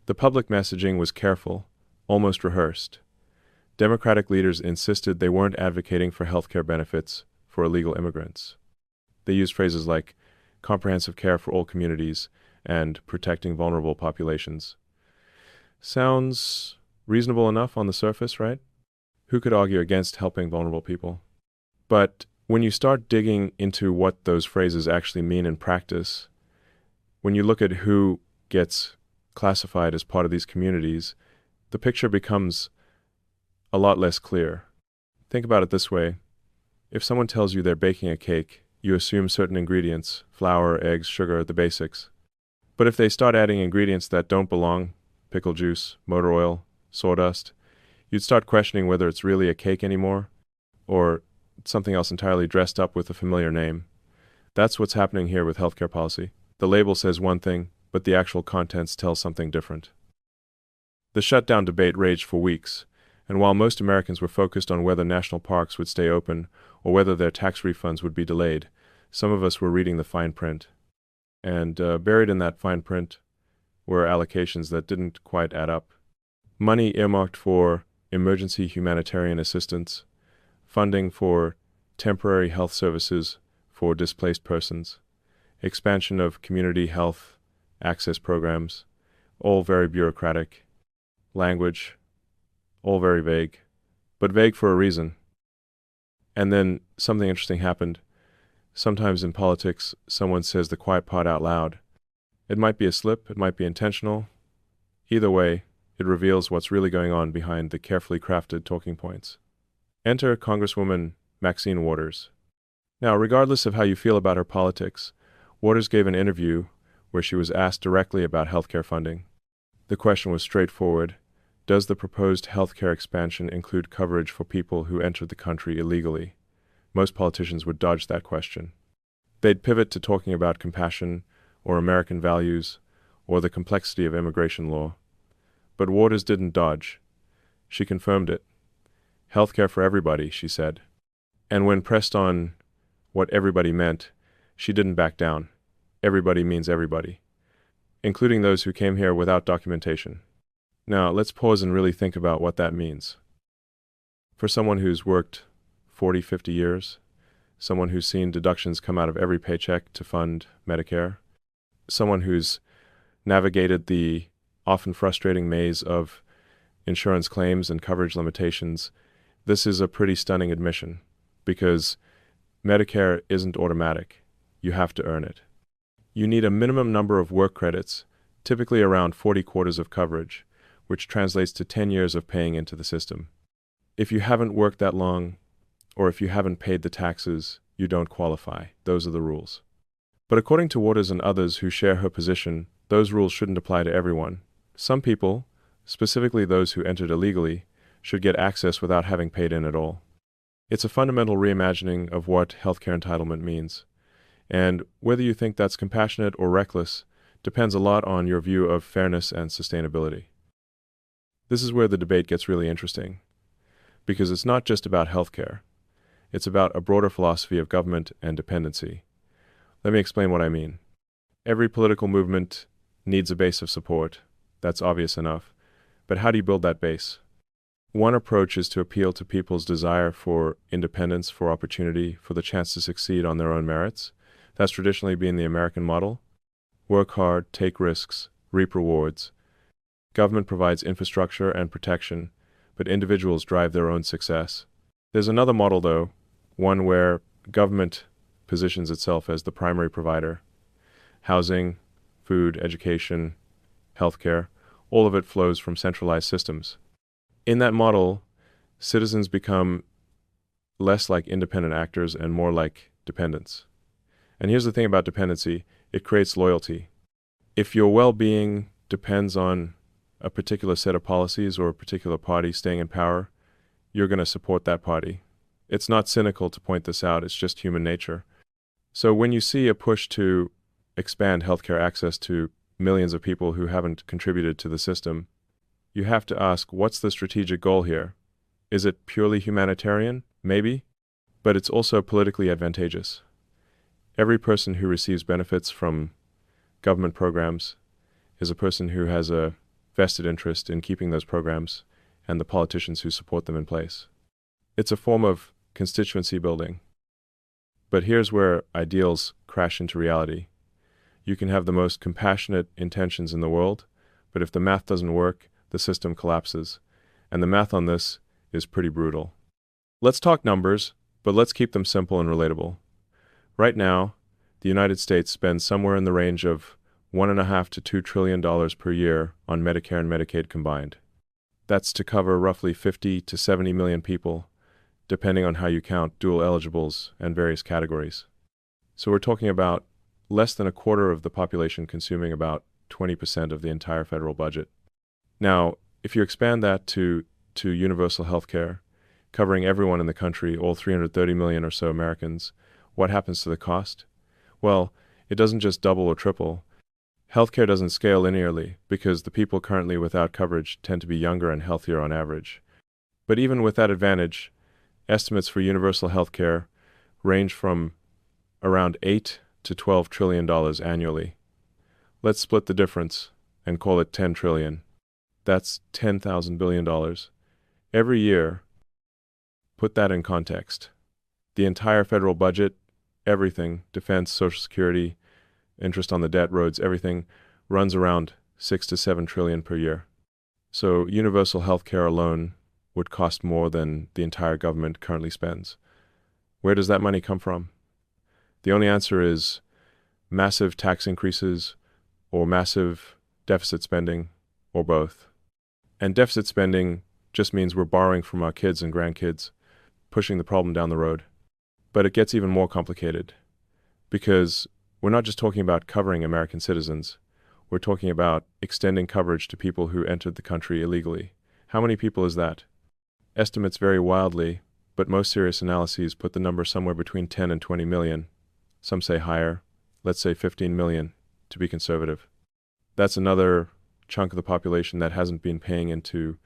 The public messaging was careful, almost rehearsed. Democratic leaders insisted they weren't advocating for healthcare benefits for illegal immigrants. They used phrases like comprehensive care for all communities and protecting vulnerable populations. Sounds reasonable enough on the surface, right? Who could argue against helping vulnerable people? But when you start digging into what those phrases actually mean in practice, when you look at who gets classified as part of these communities, the picture becomes a lot less clear. Think about it this way. If someone tells you they're baking a cake, you assume certain ingredients, flour, eggs, sugar, the basics. But if they start adding ingredients that don't belong, pickle juice, motor oil, sawdust, you'd start questioning whether it's really a cake anymore, or something else entirely dressed up with a familiar name. That's what's happening here with healthcare policy. The label says one thing, but the actual contents tell something different. The shutdown debate raged for weeks, and while most Americans were focused on whether national parks would stay open or whether their tax refunds would be delayed, some of us were reading the fine print. And buried in that fine print were allocations that didn't quite add up. Money earmarked for emergency humanitarian assistance, funding for temporary health services for displaced persons, expansion of community health access programs, all very bureaucratic, language, all very vague, but vague for a reason. And then something interesting happened. Sometimes in politics, someone says the quiet part out loud. It might be a slip, it might be intentional. Either way, it reveals what's really going on behind the carefully crafted talking points. Enter Congresswoman Maxine Waters. Now, regardless of how you feel about her politics, Waters gave an interview where she was asked directly about healthcare funding. The question was straightforward. Does the proposed healthcare expansion include coverage for people who entered the country illegally? Most politicians would dodge that question. They'd pivot to talking about compassion or American values or the complexity of immigration law. But Waters didn't dodge. She confirmed it. Healthcare for everybody, she said. And when pressed on what everybody meant, she didn't back down. Everybody means everybody, including those who came here without documentation. Now, let's pause and really think about what that means. For someone who's worked 40, 50 years, someone who's seen deductions come out of every paycheck to fund Medicare, someone who's navigated the often frustrating maze of insurance claims and coverage limitations, this is a pretty stunning admission, because Medicare isn't automatic. You have to earn it. You need a minimum number of work credits, typically around 40 quarters of coverage, which translates to 10 years of paying into the system. If you haven't worked that long, or if you haven't paid the taxes, you don't qualify. Those are the rules. But according to Waters and others who share her position, those rules shouldn't apply to everyone. Some people, specifically those who entered illegally, should get access without having paid in at all. It's a fundamental reimagining of what healthcare entitlement means. And whether you think that's compassionate or reckless depends a lot on your view of fairness and sustainability. This is where the debate gets really interesting, because it's not just about healthcare. It's about a broader philosophy of government and dependency. Let me explain what I mean. Every political movement needs a base of support. That's obvious enough. But how do you build that base? One approach is to appeal to people's desire for independence, for opportunity, for the chance to succeed on their own merits. That's traditionally been the American model. Work hard, take risks, reap rewards. Government provides infrastructure and protection, but individuals drive their own success. There's another model, though, one where government positions itself as the primary provider. Housing, food, education, healthcare, all of it flows from centralized systems. In that model, citizens become less like independent actors and more like dependents. And here's the thing about dependency, it creates loyalty. If your well-being depends on a particular set of policies or a particular party staying in power, you're going to support that party. It's not cynical to point this out, it's just human nature. So when you see a push to expand healthcare access to millions of people who haven't contributed to the system, you have to ask, what's the strategic goal here? Is it purely humanitarian? Maybe. But it's also politically advantageous. Every person who receives benefits from government programs is a person who has a vested interest in keeping those programs and the politicians who support them in place. It's a form of constituency building. But here's where ideals crash into reality. You can have the most compassionate intentions in the world, but if the math doesn't work, the system collapses. And the math on this is pretty brutal. Let's talk numbers, but let's keep them simple and relatable. Right now, the United States spends somewhere in the range of $1.5 to $2 trillion per year on Medicare and Medicaid combined. That's to cover roughly 50 to 70 million people, depending on how you count dual eligibles and various categories. So we're talking about less than a quarter of the population consuming about 20% of the entire federal budget. Now, if you expand that to universal health care, covering everyone in the country, all 330 million or so Americans, what happens to the cost? Well, it doesn't just double or triple. Healthcare doesn't scale linearly because the people currently without coverage tend to be younger and healthier on average. But even with that advantage, estimates for universal healthcare range from around $8 to $12 trillion annually. Let's split the difference and call it 10 trillion. That's $10,000 billion. Every year, put that in context. The entire federal budget, everything, defense, Social Security, interest on the debt, roads, everything, runs around 6 to 7 trillion per year. So universal health care alone would cost more than the entire government currently spends. Where does that money come from? The only answer is massive tax increases or massive deficit spending or both. And deficit spending just means we're borrowing from our kids and grandkids, pushing the problem down the road. But it gets even more complicated because we're not just talking about covering American citizens. We're talking about extending coverage to people who entered the country illegally. How many people is that? Estimates vary wildly, but most serious analyses put the number somewhere between 10 and 20 million. Some say higher. Let's say 15 million, to be conservative. That's another chunk of the population that hasn't been paying into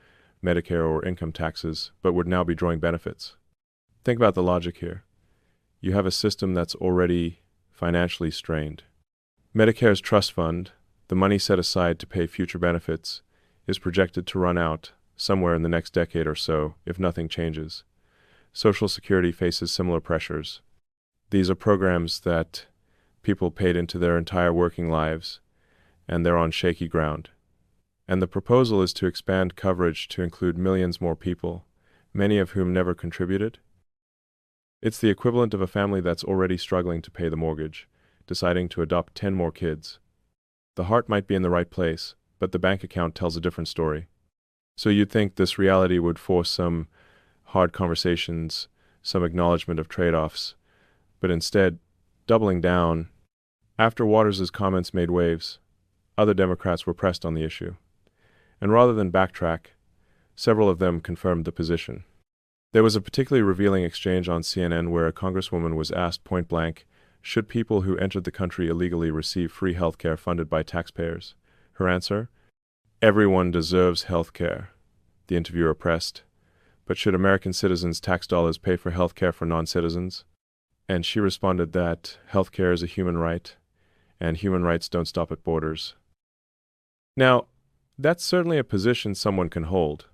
Medicare or income taxes, but would now be drawing benefits. Think about the logic here. You have a system that's already financially strained. Medicare's trust fund, the money set aside to pay future benefits, is projected to run out somewhere in the next decade or so if nothing changes. Social Security faces similar pressures. These are programs that people paid into their entire working lives, and they're on shaky ground. And the proposal is to expand coverage to include millions more people, many of whom never contributed. It's the equivalent of a family that's already struggling to pay the mortgage, deciding to adopt 10 more kids. The heart might be in the right place, but the bank account tells a different story. So you'd think this reality would force some hard conversations, some acknowledgement of trade-offs, but instead, doubling down. After Waters' comments made waves, other Democrats were pressed on the issue. And rather than backtrack, several of them confirmed the position. There was a particularly revealing exchange on CNN where a congresswoman was asked point-blank, should people who entered the country illegally receive free health care funded by taxpayers? Her answer? Everyone deserves health care, the interviewer pressed. But should American citizens' tax dollars pay for health care for non-citizens? And she responded that health care is a human right, and human rights don't stop at borders. Now, that's certainly a position someone can hold.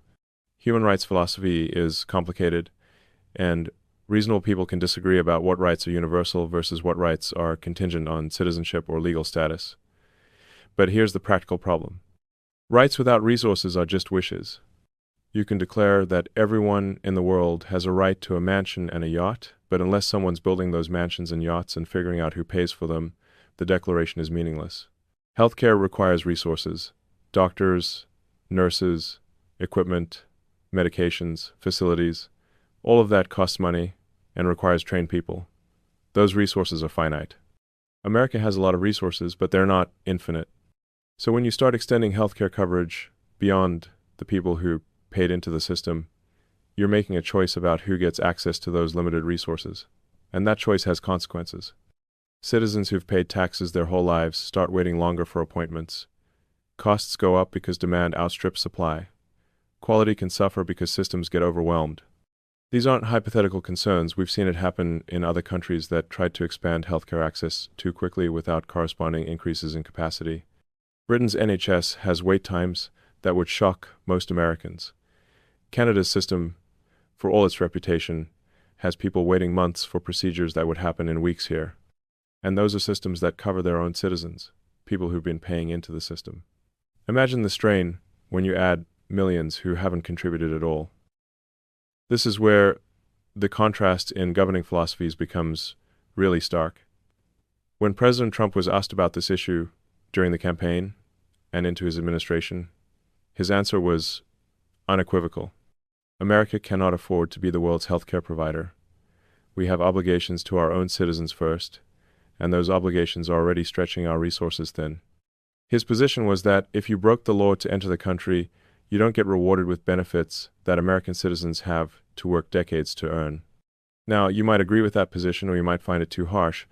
Human rights philosophy is complicated, and reasonable people can disagree about what rights are universal versus what rights are contingent on citizenship or legal status. But here's the practical problem. Rights without resources are just wishes. You can declare that everyone in the world has a right to a mansion and a yacht, but unless someone's building those mansions and yachts and figuring out who pays for them, the declaration is meaningless. Healthcare requires resources. Doctors, nurses, equipment, medications, facilities. All of that costs money and requires trained people. Those resources are finite. America has a lot of resources, but they're not infinite. So when you start extending healthcare coverage beyond the people who paid into the system, you're making a choice about who gets access to those limited resources. And that choice has consequences. Citizens who've paid taxes their whole lives start waiting longer for appointments. Costs go up because demand outstrips supply. Quality can suffer because systems get overwhelmed. These aren't hypothetical concerns. We've seen it happen in other countries that tried to expand healthcare access too quickly without corresponding increases in capacity. Britain's NHS has wait times that would shock most Americans. Canada's system, for all its reputation, has people waiting months for procedures that would happen in weeks here. And those are systems that cover their own citizens, people who've been paying into the system. Imagine the strain when you add millions who haven't contributed at all. This is where the contrast in governing philosophies becomes really stark. When President Trump was asked about this issue during the campaign and into his administration, his answer was unequivocal. America cannot afford to be the world's healthcare provider. We have obligations to our own citizens first, and those obligations are already stretching our resources thin. His position was that if you broke the law to enter the country, you don't get rewarded with benefits that American citizens have to work decades to earn. Now, you might agree with that position or you might find it too harsh,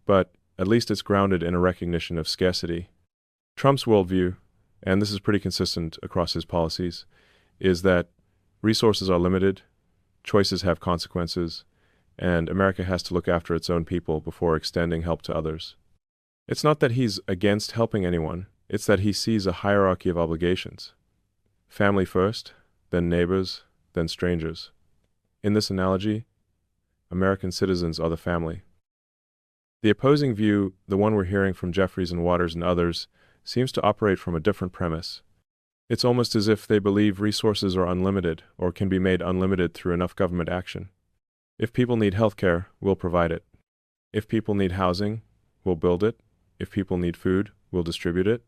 but at least it's grounded in a recognition of scarcity. Trump's worldview, and this is pretty consistent across his policies, is that resources are limited, choices have consequences, and America has to look after its own people before extending help to others. It's not that he's against helping anyone, it's that he sees a hierarchy of obligations. Family first, then neighbors, then strangers. In this analogy, American citizens are the family. The opposing view, the one we're hearing from Jeffries and Waters and others, seems to operate from a different premise. It's almost as if they believe resources are unlimited or can be made unlimited through enough government action. If people need healthcare, we'll provide it. If people need housing, we'll build it. If people need food, we'll distribute it.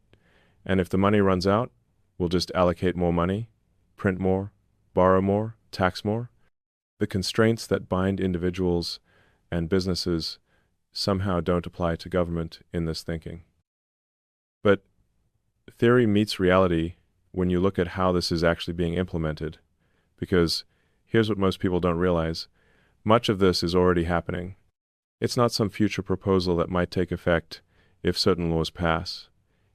And if the money runs out, we'll just allocate more money, print more, borrow more, tax more. The constraints that bind individuals and businesses somehow don't apply to government in this thinking. But theory meets reality when you look at how this is actually being implemented, because here's what most people don't realize. Much of this is already happening. It's not some future proposal that might take effect if certain laws pass.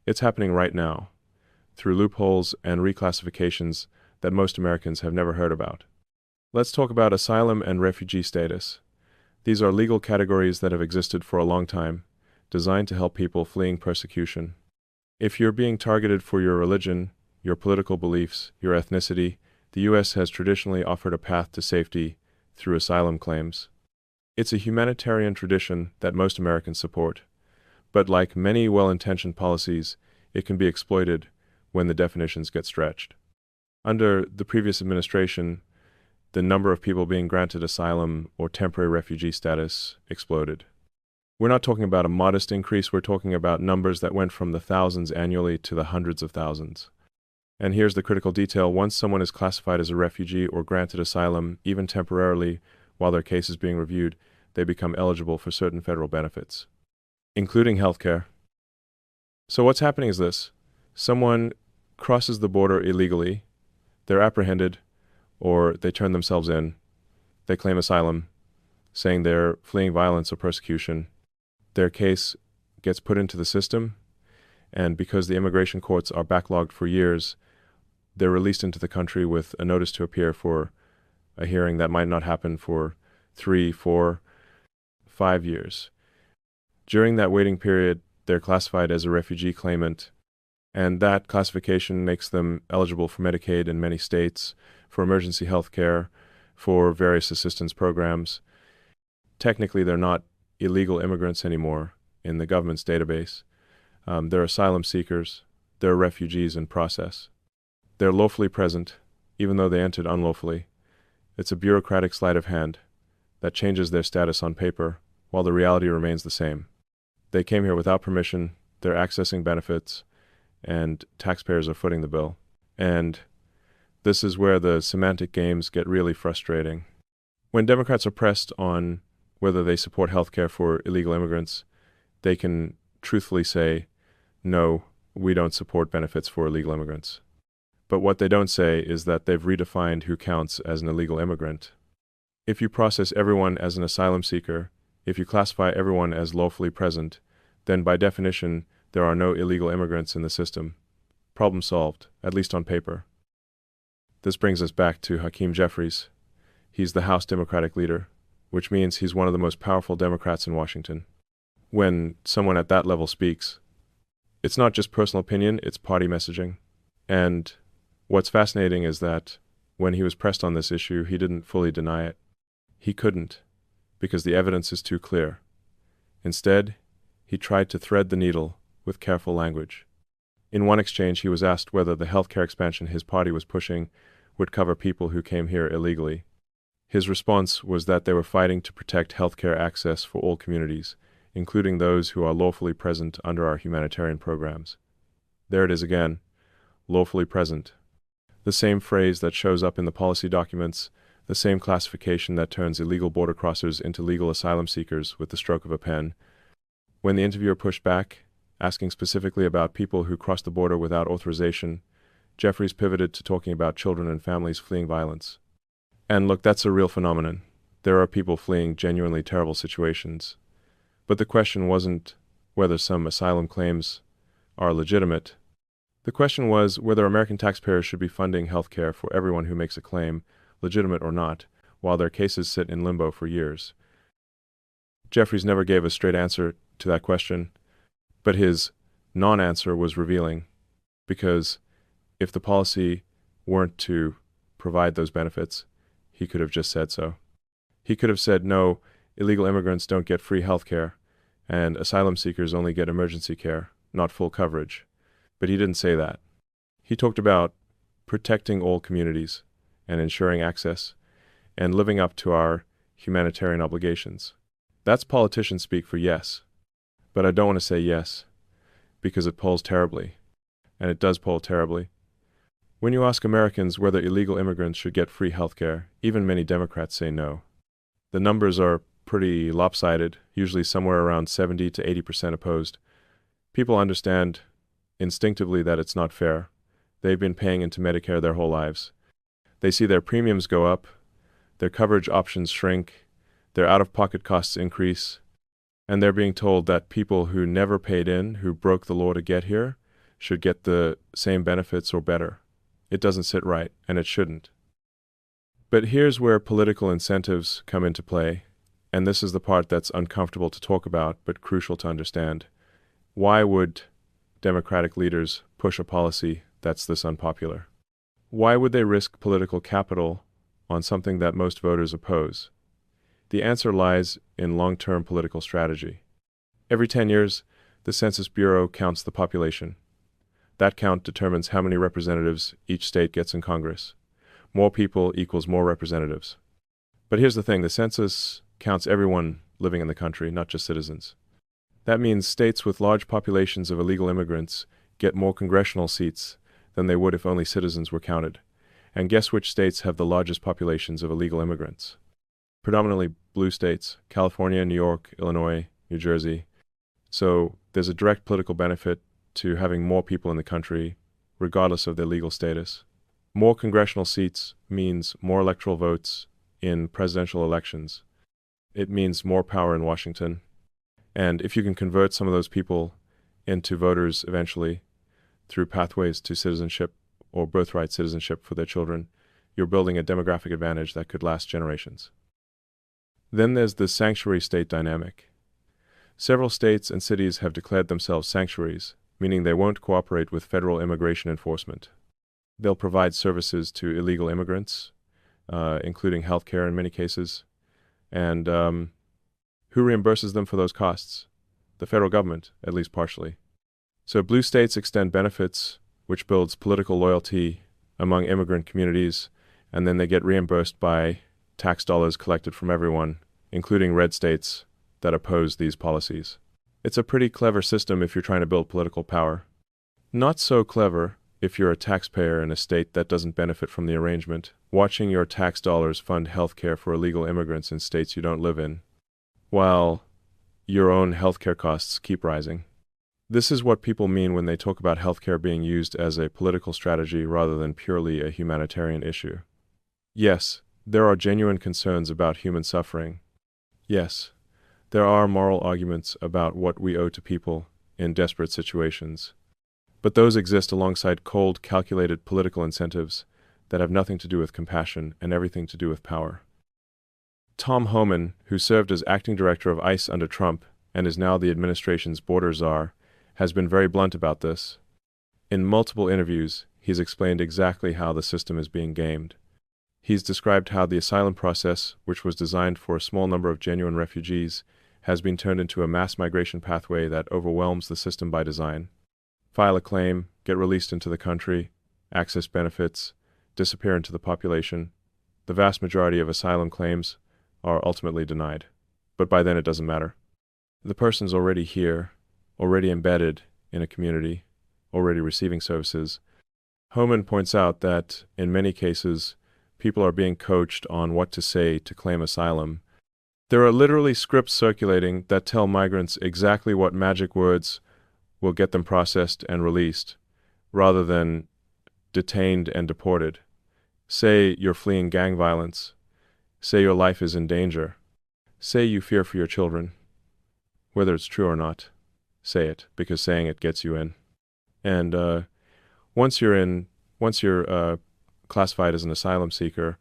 It's happening right now, through loopholes and reclassifications that most Americans have never heard about. Let's talk about asylum and refugee status. These are legal categories that have existed for a long time, designed to help people fleeing persecution. If you're being targeted for your religion, your political beliefs, your ethnicity, the U.S. has traditionally offered a path to safety through asylum claims. It's a humanitarian tradition that most Americans support, but like many well-intentioned policies, it can be exploited when the definitions get stretched. Under the previous administration, the number of people being granted asylum or temporary refugee status exploded. We're not talking about a modest increase, we're talking about numbers that went from the thousands annually to the hundreds of thousands. And here's the critical detail: once someone is classified as a refugee or granted asylum, even temporarily, while their case is being reviewed, they become eligible for certain federal benefits, including health care. So what's happening is this: someone crosses the border illegally, they're apprehended, or they turn themselves in, they claim asylum, saying they're fleeing violence or persecution. Their case gets put into the system, and because the immigration courts are backlogged for years, they're released into the country with a notice to appear for a hearing that might not happen for 3, 4, 5 years. During that waiting period, they're classified as a refugee claimant, and that classification makes them eligible for Medicaid in many states, for emergency health care, for various assistance programs. Technically, they're not illegal immigrants anymore in the government's database. They're asylum seekers. They're refugees in process. They're lawfully present, even though they entered unlawfully. It's a bureaucratic sleight of hand that changes their status on paper, while the reality remains the same. They came here without permission, they're accessing benefits, and taxpayers are footing the bill. And this is where the semantic games get really frustrating. When Democrats are pressed on whether they support health care for illegal immigrants, they can truthfully say, no, we don't support benefits for illegal immigrants. But what they don't say is that they've redefined who counts as an illegal immigrant. If you process everyone as an asylum seeker, if you classify everyone as lawfully present, then by definition, there are no illegal immigrants in the system. Problem solved, at least on paper. This brings us back to Hakeem Jeffries. He's the House Democratic leader, which means he's one of the most powerful Democrats in Washington. When someone at that level speaks, it's not just personal opinion, it's party messaging. And What's fascinating is that when he was pressed on this issue, he didn't fully deny it. He couldn't, because the evidence is too clear. Instead, he tried to thread the needle with careful language. In one exchange, he was asked whether the healthcare expansion his party was pushing would cover people who came here illegally. His response was that they were fighting to protect healthcare access for all communities, including those who are lawfully present under our humanitarian programs. There it is again, lawfully present. The same phrase that shows up in the policy documents, the same classification that turns illegal border crossers into legal asylum seekers with the stroke of a pen. When the interviewer pushed back, asking specifically about people who crossed the border without authorization, Jeffries pivoted to talking about children and families fleeing violence. And look, that's a real phenomenon. There are people fleeing genuinely terrible situations. But the question wasn't whether some asylum claims are legitimate. The question was whether American taxpayers should be funding health care for everyone who makes a claim, legitimate or not, while their cases sit in limbo for years. Jeffries never gave a straight answer to that question, but his non-answer was revealing, because if the policy weren't to provide those benefits, he could have just said so. He could have said, no, illegal immigrants don't get free health care, and asylum seekers only get emergency care, not full coverage. But he didn't say that. He talked about protecting all communities and ensuring access and living up to our humanitarian obligations. That's politician speak for yes. But I don't want to say yes, because it polls terribly, and it does poll terribly. When you ask Americans whether illegal immigrants should get free health care, even many Democrats say no. The numbers are pretty lopsided, usually somewhere around 70 to 80% opposed. People understand instinctively that it's not fair. They've been paying into Medicare their whole lives. They see their premiums go up, their coverage options shrink, their out-of-pocket costs increase, and they're being told that people who never paid in, who broke the law to get here, should get the same benefits or better. It doesn't sit right, and it shouldn't. But here's where political incentives come into play, and this is the part that's uncomfortable to talk about, but crucial to understand. Why would Democratic leaders push a policy that's this unpopular? Why would they risk political capital on something that most voters oppose? The answer lies in long-term political strategy. Every 10 years, the Census Bureau counts the population. That count determines how many representatives each state gets in Congress. More people equals more representatives. But here's the thing, the census counts everyone living in the country, not just citizens. That means states with large populations of illegal immigrants get more congressional seats than they would if only citizens were counted. And guess which states have the largest populations of illegal immigrants? Predominantly blue states, California, New York, Illinois, New Jersey. So there's a direct political benefit to having more people in the country, regardless of their legal status. More congressional seats means more electoral votes in presidential elections. It means more power in Washington. And if you can convert some of those people into voters eventually through pathways to citizenship or birthright citizenship for their children, you're building a demographic advantage that could last generations. Then there's the sanctuary state dynamic. Several states and cities have declared themselves sanctuaries, meaning they won't cooperate with federal immigration enforcement. They'll provide services to illegal immigrants, including health care in many cases, and who reimburses them for those costs? The federal government, at least partially. So blue states extend benefits, which builds political loyalty among immigrant communities, and then they get reimbursed by tax dollars collected from everyone, including red states that oppose these policies. It's a pretty clever system if you're trying to build political power. Not so clever if you're a taxpayer in a state that doesn't benefit from the arrangement, watching your tax dollars fund health care for illegal immigrants in states you don't live in, while your own healthcare costs keep rising. This is what people mean when they talk about healthcare being used as a political strategy rather than purely a humanitarian issue. Yes, there are genuine concerns about human suffering. Yes, there are moral arguments about what we owe to people in desperate situations. But those exist alongside cold, calculated political incentives that have nothing to do with compassion and everything to do with power. Tom Homan, who served as acting director of ICE under Trump and is now the administration's border czar, has been very blunt about this. In multiple interviews, he's explained exactly how the system is being gamed. He's described how the asylum process, which was designed for a small number of genuine refugees, has been turned into a mass migration pathway that overwhelms the system by design. File a claim, get released into the country, access benefits, disappear into the population. The vast majority of asylum claims are ultimately denied. But by then it doesn't matter. The person's already here, already embedded in a community, already receiving services. Homan points out that, in many cases, people are being coached on what to say to claim asylum. There are literally scripts circulating that tell migrants exactly what magic words will get them processed and released, rather than detained and deported. Say you're fleeing gang violence. Say your life is in danger. Say you fear for your children. Whether it's true or not, say it, because saying it gets you in. And once you're classified as an asylum seeker,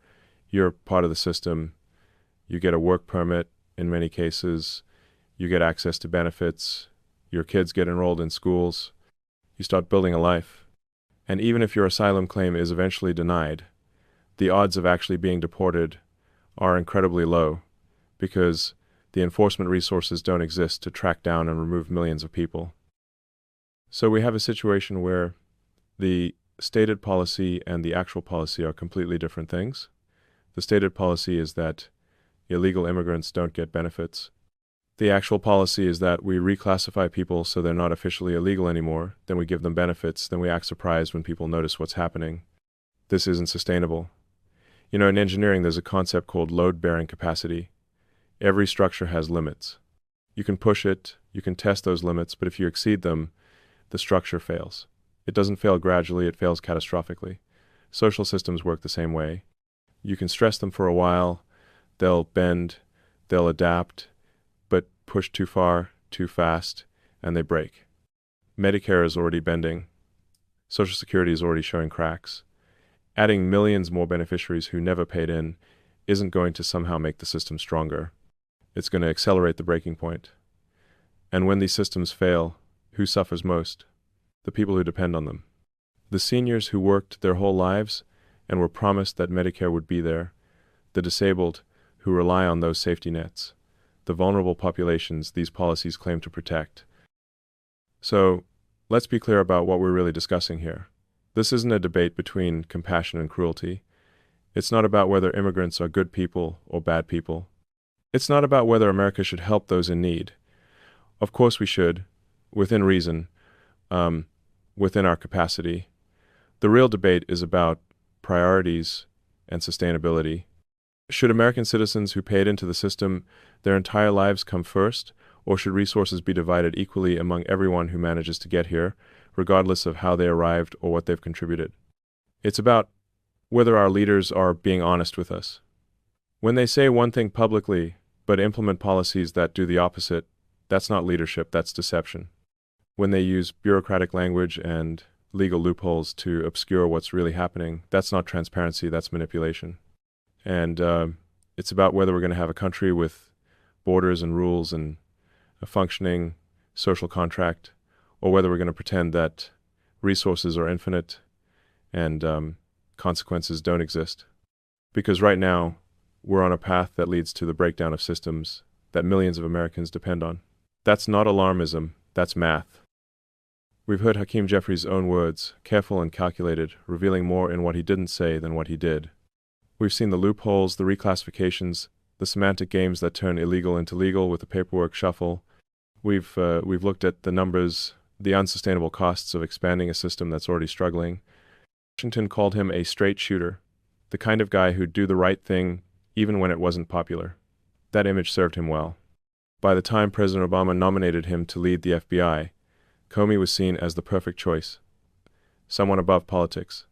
you're part of the system. You get a work permit in many cases. You get access to benefits. Your kids get enrolled in schools. You start building a life. And even if your asylum claim is eventually denied, the odds of actually being deported are incredibly low because the enforcement resources don't exist to track down and remove millions of people. So we have a situation where the stated policy and the actual policy are completely different things. The stated policy is that illegal immigrants don't get benefits. The actual policy is that we reclassify people so they're not officially illegal anymore, then we give them benefits, then we act surprised when people notice what's happening. This isn't sustainable. You know, in engineering there's a concept called load-bearing capacity. Every structure has limits. You can push it, you can test those limits, but if you exceed them, the structure fails. It doesn't fail gradually, it fails catastrophically. Social systems work the same way. You can stress them for a while, they'll bend, they'll adapt, but push too far, too fast, and they break. Medicare is already bending. Social Security is already showing cracks. Adding millions more beneficiaries who never paid in isn't going to somehow make the system stronger. It's going to accelerate the breaking point. And when these systems fail, who suffers most? The people who depend on them. The seniors who worked their whole lives and were promised that Medicare would be there. The disabled who rely on those safety nets. The vulnerable populations these policies claim to protect. So, let's be clear about what we're really discussing here. This isn't a debate between compassion and cruelty. It's not about whether immigrants are good people or bad people. It's not about whether America should help those in need. Of course we should, within reason, within our capacity. The real debate is about priorities and sustainability. Should American citizens who paid into the system their entire lives come first, or should resources be divided equally among everyone who manages to get here, regardless of how they arrived or what they've contributed? It's about whether our leaders are being honest with us. When they say one thing publicly, but implement policies that do the opposite, that's not leadership, that's deception. When they use bureaucratic language and legal loopholes to obscure what's really happening, that's not transparency, that's manipulation. And it's about whether we're going to have a country with borders and rules and a functioning social contract, or whether we're going to pretend that resources are infinite and consequences don't exist. Because right now, we're on a path that leads to the breakdown of systems that millions of Americans depend on. That's not alarmism, that's math. We've heard Hakeem Jeffries' own words, careful and calculated, revealing more in what he didn't say than what he did. We've seen the loopholes, the reclassifications, the semantic games that turn illegal into legal with the paperwork shuffle. We've looked at the numbers, the unsustainable costs of expanding a system that's already struggling. Washington called him a straight shooter, the kind of guy who'd do the right thing even when it wasn't popular. That image served him well. By the time President Obama nominated him to lead the FBI, Comey was seen as the perfect choice. Someone above politics.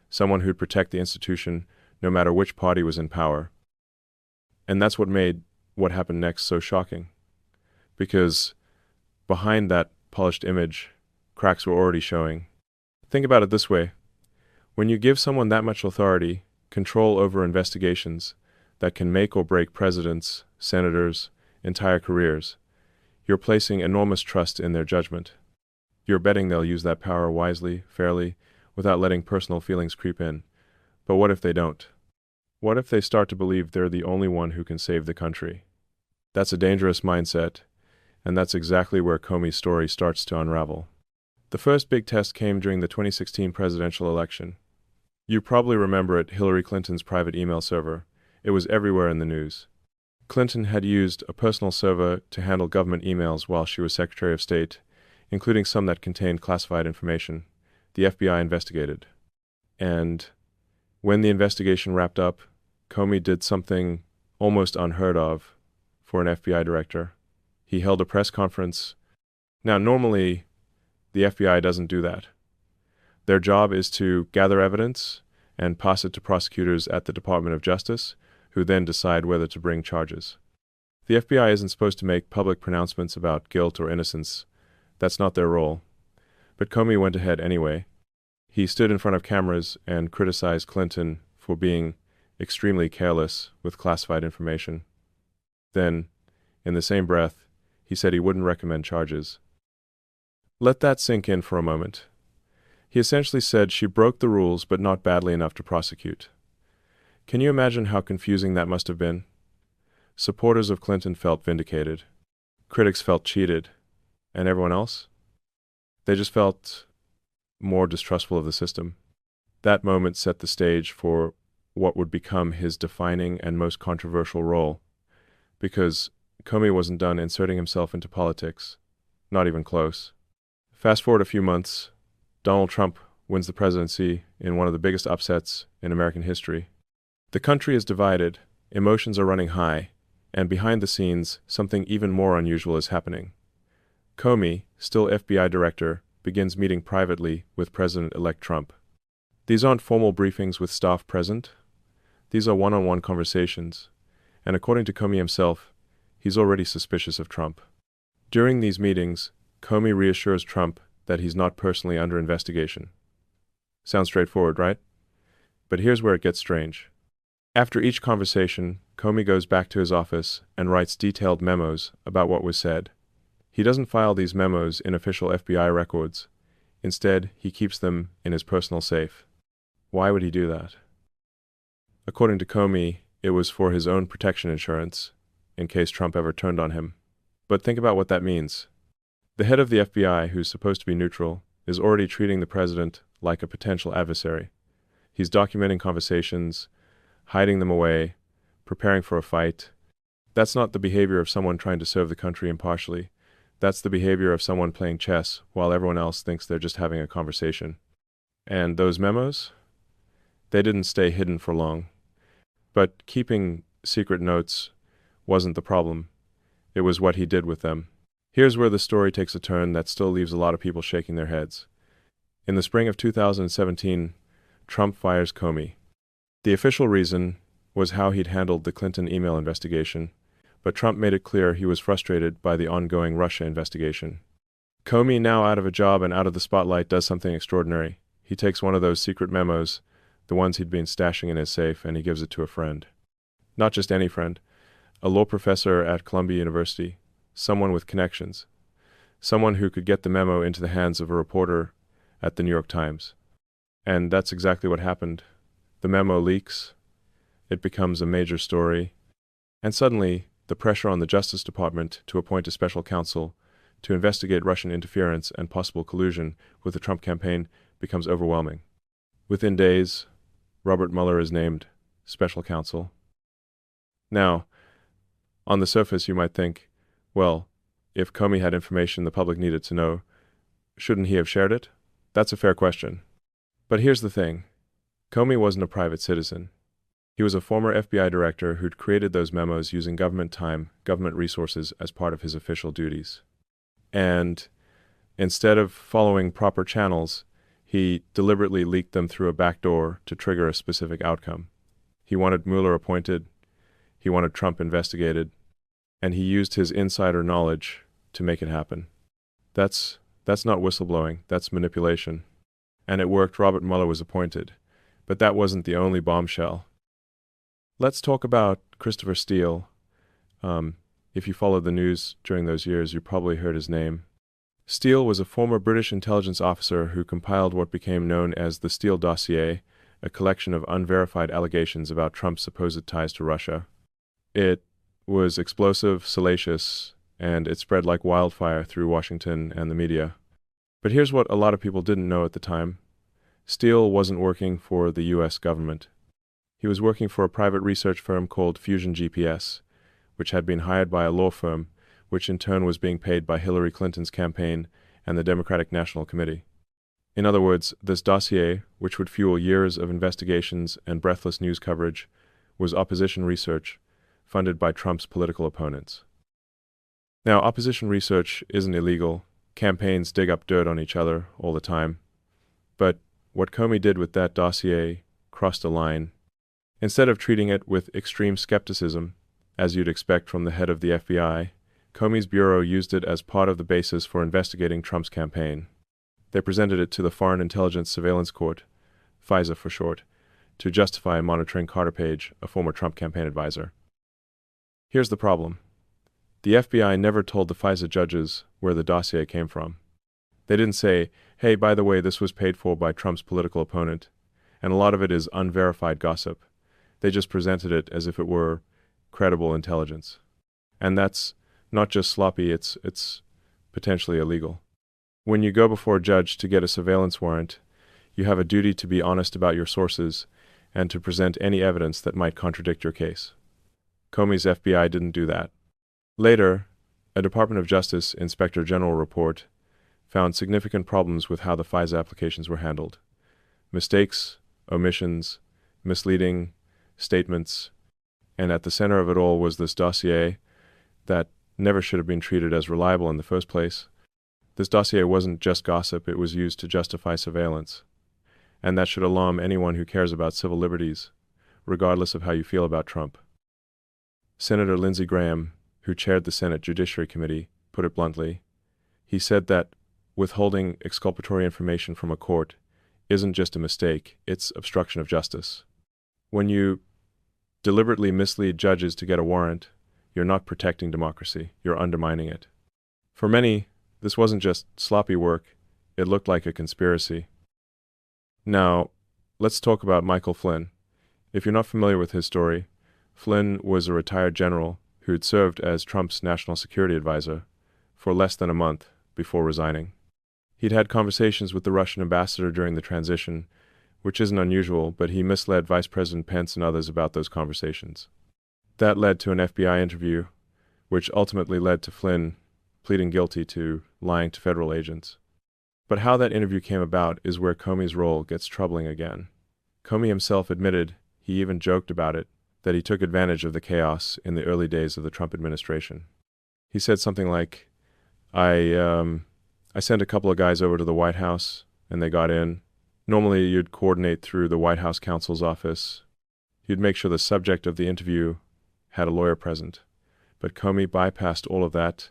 Someone who'd protect the institution no matter which party was in power. And that's what made what happened next so shocking. Because behind that polished image, cracks were already showing. Think about it this way. When you give someone that much authority, control over investigations that can make or break presidents, senators, entire careers, you're placing enormous trust in their judgment. You're betting they'll use that power wisely, fairly, without letting personal feelings creep in. But what if they don't? What if they start to believe they're the only one who can save the country? That's a dangerous mindset, and that's exactly where Comey's story starts to unravel. The first big test came during the 2016 presidential election. You probably remember it, Hillary Clinton's private email server. It was everywhere in the news. Clinton had used a personal server to handle government emails while she was Secretary of State, including some that contained classified information. The FBI investigated. And when the investigation wrapped up, Comey did something almost unheard of for an FBI director. He held a press conference. Now, normally, the FBI doesn't do that. Their job is to gather evidence and pass it to prosecutors at the Department of Justice, who then decide whether to bring charges. The FBI isn't supposed to make public pronouncements about guilt or innocence. That's not their role. But Comey went ahead anyway. He stood in front of cameras and criticized Clinton for being extremely careless with classified information. Then, in the same breath, he said he wouldn't recommend charges. Let that sink in for a moment. He essentially said she broke the rules but not badly enough to prosecute. Can you imagine how confusing that must have been? Supporters of Clinton felt vindicated. Critics felt cheated. And everyone else? They just felt more distrustful of the system. That moment set the stage for what would become his defining and most controversial role, because Comey wasn't done inserting himself into politics. Not even close. Fast forward a few months, Donald Trump wins the presidency in one of the biggest upsets in American history. The country is divided, emotions are running high, and behind the scenes, something even more unusual is happening. Comey, still FBI director, begins meeting privately with President-elect Trump. These aren't formal briefings with staff present. These are one-on-one conversations, and according to Comey himself, he's already suspicious of Trump. During these meetings, Comey reassures Trump that he's not personally under investigation. Sounds straightforward, right? But here's where it gets strange. After each conversation, Comey goes back to his office and writes detailed memos about what was said. He doesn't file these memos in official FBI records. Instead, he keeps them in his personal safe. Why would he do that? According to Comey, it was for his own protection insurance, in case Trump ever turned on him. But think about what that means. The head of the FBI, who's supposed to be neutral, is already treating the president like a potential adversary. He's documenting conversations, hiding them away, preparing for a fight. That's not the behavior of someone trying to serve the country impartially. That's the behavior of someone playing chess while everyone else thinks they're just having a conversation. And those memos? They didn't stay hidden for long. But keeping secret notes wasn't the problem. It was what he did with them. Here's where the story takes a turn that still leaves a lot of people shaking their heads. In the spring of 2017, Trump fires Comey. The official reason was how he'd handled the Clinton email investigation, but Trump made it clear he was frustrated by the ongoing Russia investigation. Comey, now out of a job and out of the spotlight, does something extraordinary. He takes one of those secret memos, the ones he'd been stashing in his safe, and he gives it to a friend. Not just any friend, a law professor at Columbia University, someone with connections, someone who could get the memo into the hands of a reporter at the New York Times. And that's exactly what happened. The memo leaks, it becomes a major story, and suddenly the pressure on the Justice Department to appoint a special counsel to investigate Russian interference and possible collusion with the Trump campaign becomes overwhelming. Within days, Robert Mueller is named special counsel. Now, on the surface you might think, well, if Comey had information the public needed to know, shouldn't he have shared it? That's a fair question. But here's the thing. Comey wasn't a private citizen. He was a former FBI director who'd created those memos using government time, government resources as part of his official duties. And instead of following proper channels, he deliberately leaked them through a back door to trigger a specific outcome. He wanted Mueller appointed, he wanted Trump investigated, and he used his insider knowledge to make it happen. That's not whistleblowing, that's manipulation. And it worked. Robert Mueller was appointed. But that wasn't the only bombshell. Let's talk about Christopher Steele. If you followed the news during those years, you probably heard his name. Steele was a former British intelligence officer who compiled what became known as the Steele dossier, a collection of unverified allegations about Trump's supposed ties to Russia. It was explosive, salacious, and it spread like wildfire through Washington and the media. But here's what a lot of people didn't know at the time. Steele wasn't working for the U.S. government. He was working for a private research firm called Fusion GPS, which had been hired by a law firm, which in turn was being paid by Hillary Clinton's campaign and the Democratic National Committee. In other words, this dossier, which would fuel years of investigations and breathless news coverage, was opposition research funded by Trump's political opponents. Now, opposition research isn't illegal. Campaigns dig up dirt on each other all the time. But what Comey did with that dossier crossed a line. Instead of treating it with extreme skepticism, as you'd expect from the head of the FBI, Comey's bureau used it as part of the basis for investigating Trump's campaign. They presented it to the Foreign Intelligence Surveillance Court, FISA for short, to justify monitoring Carter Page, a former Trump campaign advisor. Here's the problem. The FBI never told the FISA judges where the dossier came from. They didn't say, hey, by the way, this was paid for by Trump's political opponent, and a lot of it is unverified gossip. They just presented it as if it were credible intelligence. And that's not just sloppy, it's potentially illegal. When you go before a judge to get a surveillance warrant, you have a duty to be honest about your sources and to present any evidence that might contradict your case. Comey's FBI didn't do that. Later, a Department of Justice Inspector General report found significant problems with how the FISA applications were handled. Mistakes, omissions, misleading statements, and at the center of it all was this dossier that never should have been treated as reliable in the first place. This dossier wasn't just gossip, it was used to justify surveillance. And that should alarm anyone who cares about civil liberties, regardless of how you feel about Trump. Senator Lindsey Graham, who chaired the Senate Judiciary Committee, put it bluntly. He said that withholding exculpatory information from a court isn't just a mistake, it's obstruction of justice. When you deliberately mislead judges to get a warrant, you're not protecting democracy, you're undermining it. For many, this wasn't just sloppy work, it looked like a conspiracy. Now, let's talk about Michael Flynn. If you're not familiar with his story, Flynn was a retired general who'd served as Trump's national security advisor for less than a month before resigning. He'd had conversations with the Russian ambassador during the transition, which isn't unusual, but he misled Vice President Pence and others about those conversations. That led to an FBI interview, which ultimately led to Flynn pleading guilty to lying to federal agents. But how that interview came about is where Comey's role gets troubling again. Comey himself admitted, he even joked about it, that he took advantage of the chaos in the early days of the Trump administration. He said something like, I sent a couple of guys over to the White House, and they got in. Normally, you'd coordinate through the White House counsel's office. You'd make sure the subject of the interview had a lawyer present. But Comey bypassed all of that.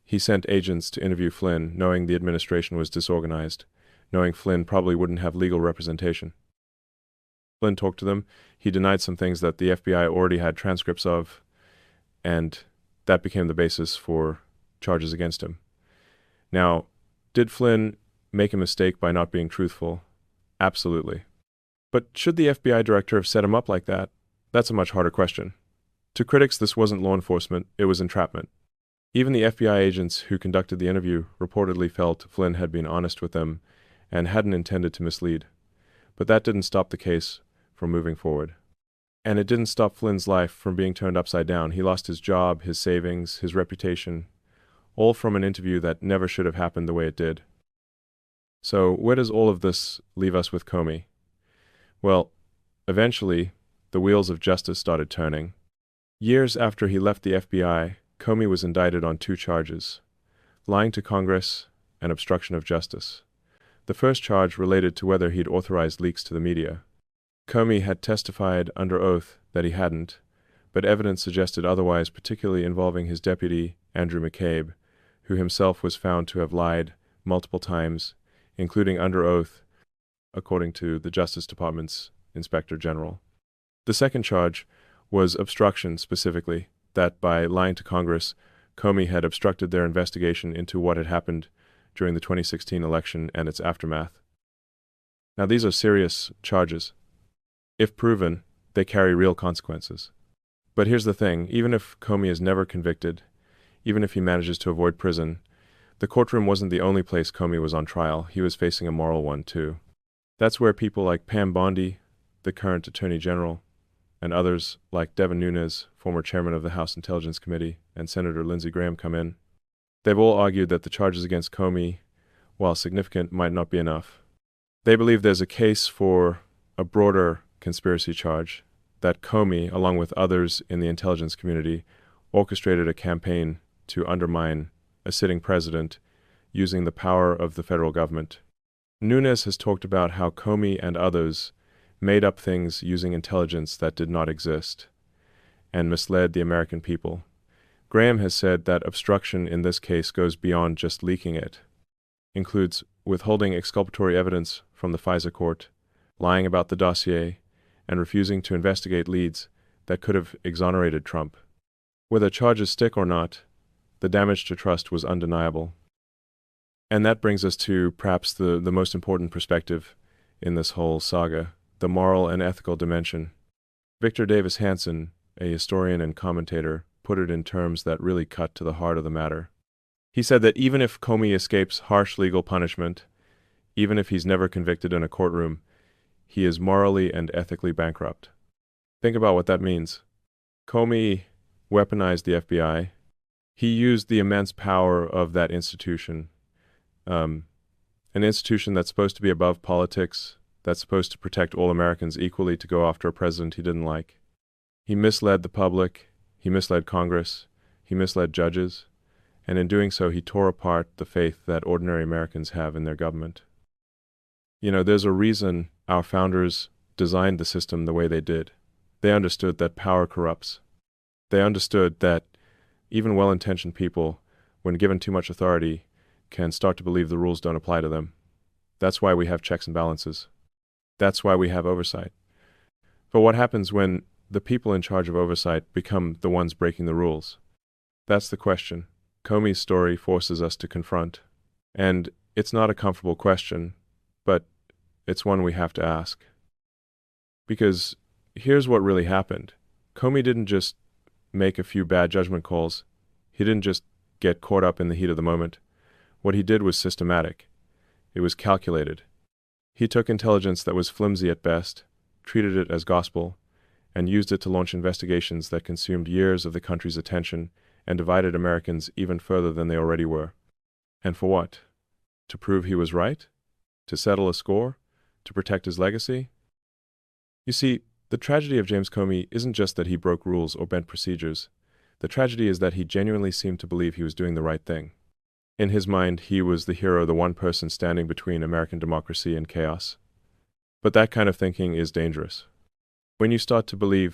He sent agents to interview Flynn, knowing the administration was disorganized, knowing Flynn probably wouldn't have legal representation. Flynn talked to them. He denied some things that the FBI already had transcripts of, and that became the basis for charges against him. Now, did Flynn make a mistake by not being truthful? Absolutely. But should the FBI director have set him up like that? That's a much harder question. To critics, this wasn't law enforcement, it was entrapment. Even the FBI agents who conducted the interview reportedly felt Flynn had been honest with them and hadn't intended to mislead. But that didn't stop the case from moving forward. And it didn't stop Flynn's life from being turned upside down. He lost his job, his savings, his reputation, all from an interview that never should have happened the way it did. So where does all of this leave us with Comey? Well, eventually, the wheels of justice started turning. Years after he left the FBI, Comey was indicted on 2 charges: lying to Congress and obstruction of justice. The first charge related to whether he'd authorized leaks to the media. Comey had testified under oath that he hadn't, but evidence suggested otherwise, particularly involving his deputy, Andrew McCabe, who himself was found to have lied multiple times, including under oath, according to the Justice Department's Inspector General. The second charge was obstruction specifically, that by lying to Congress, Comey had obstructed their investigation into what had happened during the 2016 election and its aftermath. Now, these are serious charges. If proven, they carry real consequences. But here's the thing, even if Comey is never convicted, even if he manages to avoid prison, the courtroom wasn't the only place Comey was on trial. He was facing a moral one, too. That's where people like Pam Bondi, the current Attorney General, and others like Devin Nunes, former chairman of the House Intelligence Committee, and Senator Lindsey Graham come in. They've all argued that the charges against Comey, while significant, might not be enough. They believe there's a case for a broader conspiracy charge, that Comey, along with others in the intelligence community, orchestrated a campaign to undermine a sitting president using the power of the federal government. Nunes has talked about how Comey and others made up things using intelligence that did not exist and misled the American people. Graham has said that obstruction in this case goes beyond just leaking it, includes withholding exculpatory evidence from the FISA court, lying about the dossier, and refusing to investigate leads that could have exonerated Trump. Whether charges stick or not, the damage to trust was undeniable. And that brings us to perhaps the most important perspective in this whole saga, the moral and ethical dimension. Victor Davis Hanson, a historian and commentator, put it in terms that really cut to the heart of the matter. He said that even if Comey escapes harsh legal punishment, even if he's never convicted in a courtroom, he is morally and ethically bankrupt. Think about what that means. Comey weaponized the FBI. He used the immense power of that institution, an institution that's supposed to be above politics, that's supposed to protect all Americans equally, to go after a president he didn't like. He misled the public, he misled Congress, he misled judges, and in doing so he tore apart the faith that ordinary Americans have in their government. You know, there's a reason our founders designed the system the way they did. They understood that power corrupts. They understood that even well-intentioned people, when given too much authority, can start to believe the rules don't apply to them. That's why we have checks and balances. That's why we have oversight. But what happens when the people in charge of oversight become the ones breaking the rules? That's the question Comey's story forces us to confront. And it's not a comfortable question, but it's one we have to ask. Because here's what really happened. Comey didn't just make a few bad judgment calls. He didn't just get caught up in the heat of the moment. What he did was systematic. It was calculated. He took intelligence that was flimsy at best, treated it as gospel, and used it to launch investigations that consumed years of the country's attention and divided Americans even further than they already were. And for what? To prove he was right? To settle a score? To protect his legacy? You see, the tragedy of James Comey isn't just that he broke rules or bent procedures. The tragedy is that he genuinely seemed to believe he was doing the right thing. In his mind, he was the hero, the one person standing between American democracy and chaos. But that kind of thinking is dangerous. When you start to believe